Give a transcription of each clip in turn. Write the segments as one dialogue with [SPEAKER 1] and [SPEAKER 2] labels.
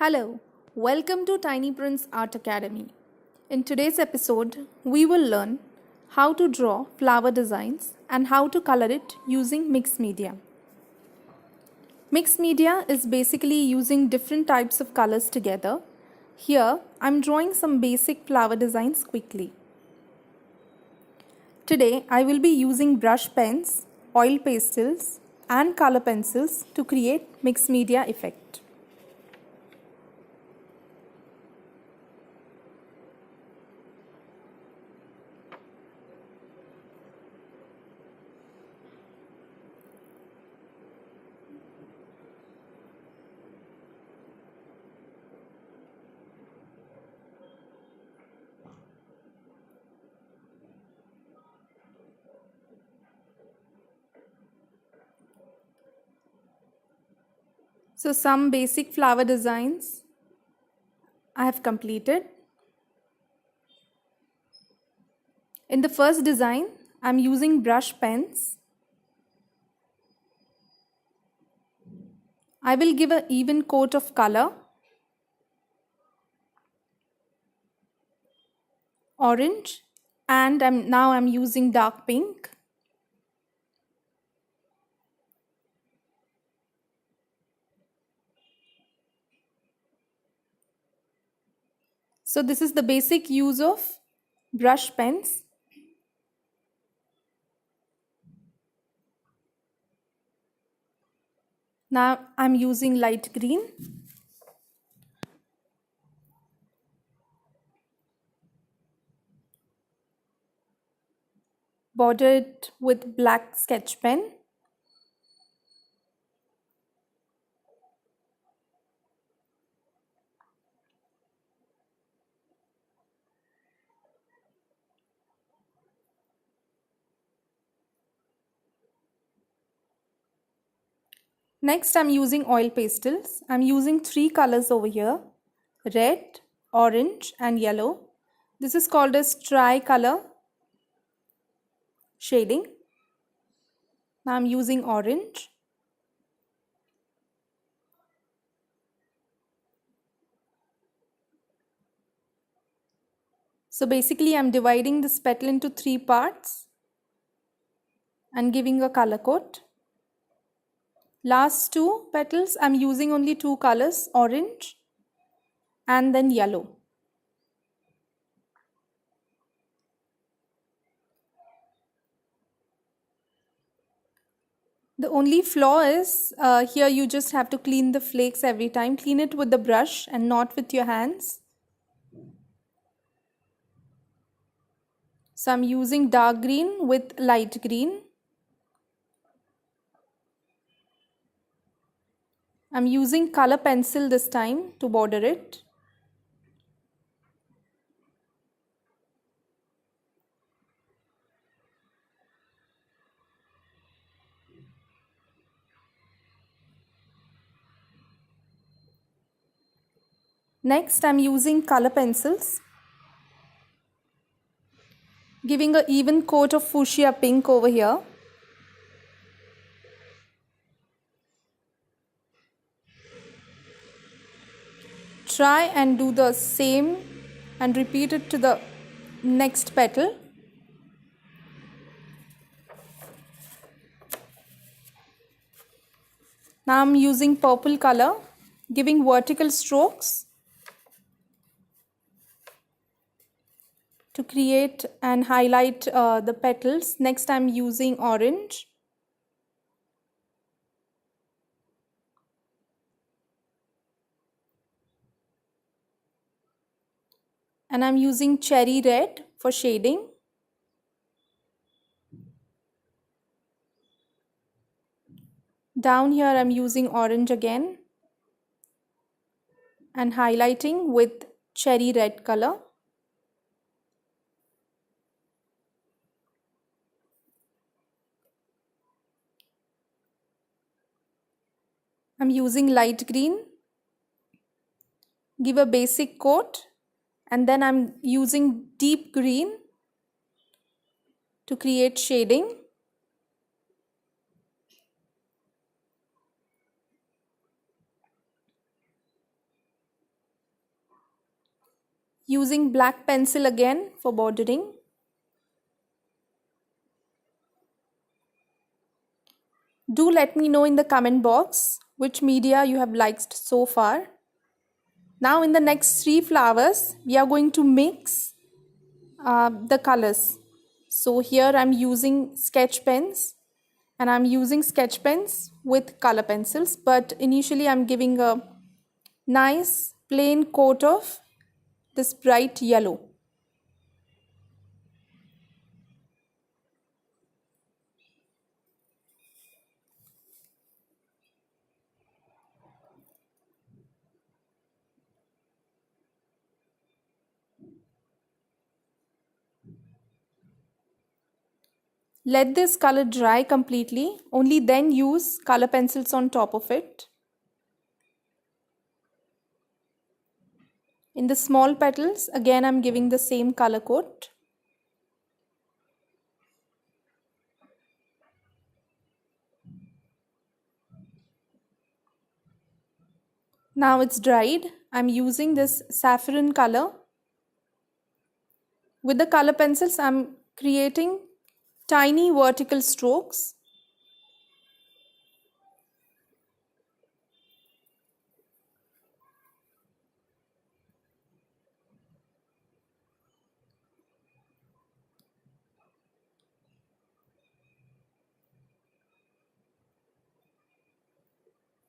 [SPEAKER 1] Hello, welcome to Tiny Prince Art Academy. In today's episode, we will learn how to draw flower designs and how to color it using mixed media. Mixed media is basically using different types of colors together. Here, I'm drawing some basic flower designs quickly. Today, I will be using brush pens, oil pastels, and color pencils to create mixed media effect. So some basic flower designs I have completed. In the first design, I'm using brush pens. I will give an even coat of color, orange, and now I'm using dark pink. So this is the basic use of brush pens. Now I'm using light green. Border it with black sketch pen. Next, I'm using oil pastels. I'm using 3 colors over here: red, orange, and yellow. This is called as tri-color shading. Now I'm using orange. So basically, I'm dividing this petal into 3 parts and giving a color coat. Last 2 petals, I'm using only 2 colors, orange and then yellow. The only flaw is here you just have to clean the flakes every time. Clean it with the brush and not with your hands. So I'm using dark green with light green. I'm using color pencil this time to border it. Next, I'm using color pencils, giving an even coat of fuchsia pink over here. Try and do the same and repeat it to the next petal. Now I'm using purple color, giving vertical strokes to create and highlight the petals. Next, I'm using orange. And I'm using cherry red for shading. Down here, I'm using orange again and highlighting with cherry red color. I'm using light green, give a basic coat, and then I'm using deep green to create shading. Using black pencil again for bordering. Do let me know in the comment box which media you have liked so far. Now in the next 3 flowers, we are going to mix the colors. So here I'm using sketch pens, and I'm using sketch pens with color pencils, but initially I'm giving a nice plain coat of this bright yellow. Let this color dry completely, only then use color pencils on top of it. In the small petals, again I'm giving the same color coat. Now it's dried. I'm using this saffron color. With the color pencils, I'm creating tiny vertical strokes.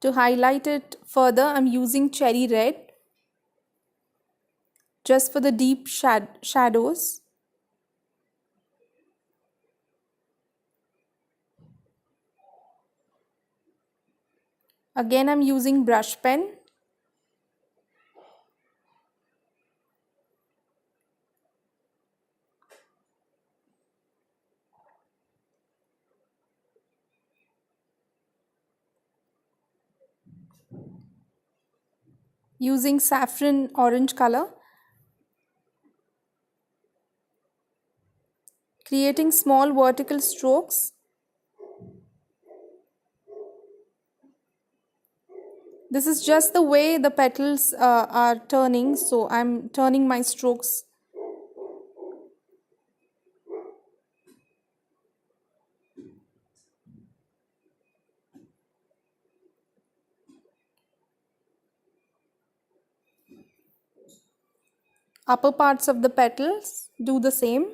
[SPEAKER 1] To highlight it further, I'm using cherry red just for the deep shadows. Again, I'm using brush pen. Using saffron orange color. Creating small vertical strokes. This is just the way the petals are turning, so I'm turning my strokes. Upper parts of the petals, do the same.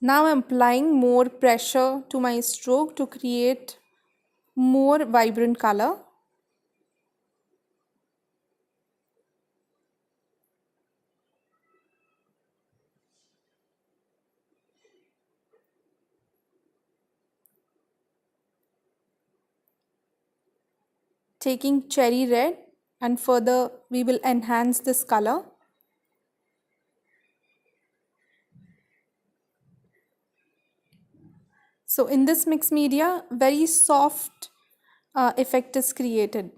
[SPEAKER 1] Now I'm applying more pressure to my stroke to create more vibrant color. Taking cherry red, and further we will enhance this color. So in this mixed media, very soft effect is created.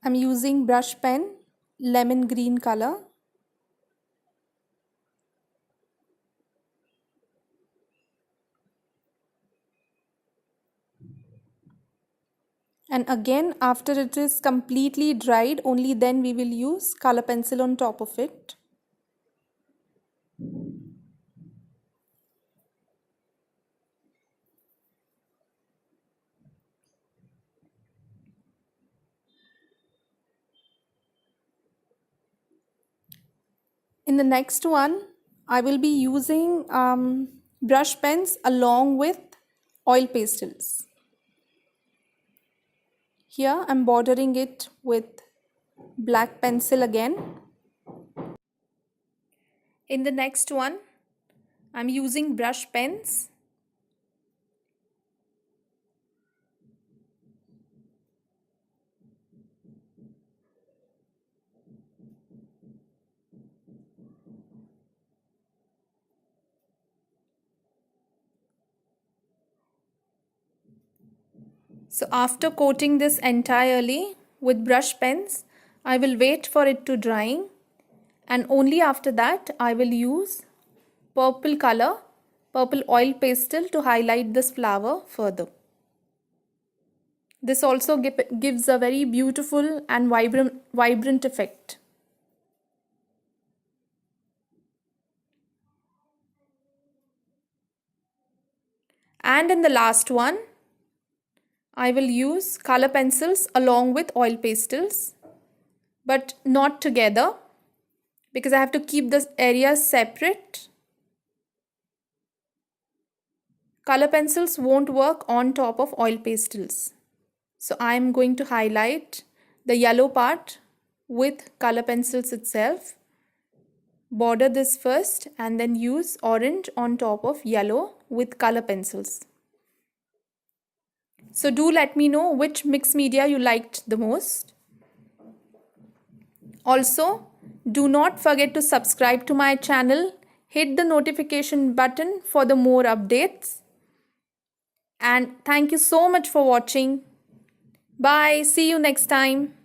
[SPEAKER 1] I'm using brush pen, lemon green color. And again, after it is completely dried, only then we will use color pencil on top of it. In the next one, I will be using brush pens along with oil pastels. Here I'm bordering it with black pencil again. In the next one, I'm using brush pens. So after coating this entirely with brush pens, I will wait for it to drying, and only after that I will use purple color, purple oil pastel to highlight this flower further. This also gives a very beautiful and vibrant effect. And in the last one, I will use color pencils along with oil pastels, but not together because I have to keep the areas separate. Color pencils won't work on top of oil pastels. So I am going to highlight the yellow part with color pencils itself. Border this first and then use orange on top of yellow with color pencils. So do let me know which mixed media you liked the most. Also, do not forget to subscribe to my channel. Hit the notification button for the more updates. And thank you so much for watching. Bye. See you next time.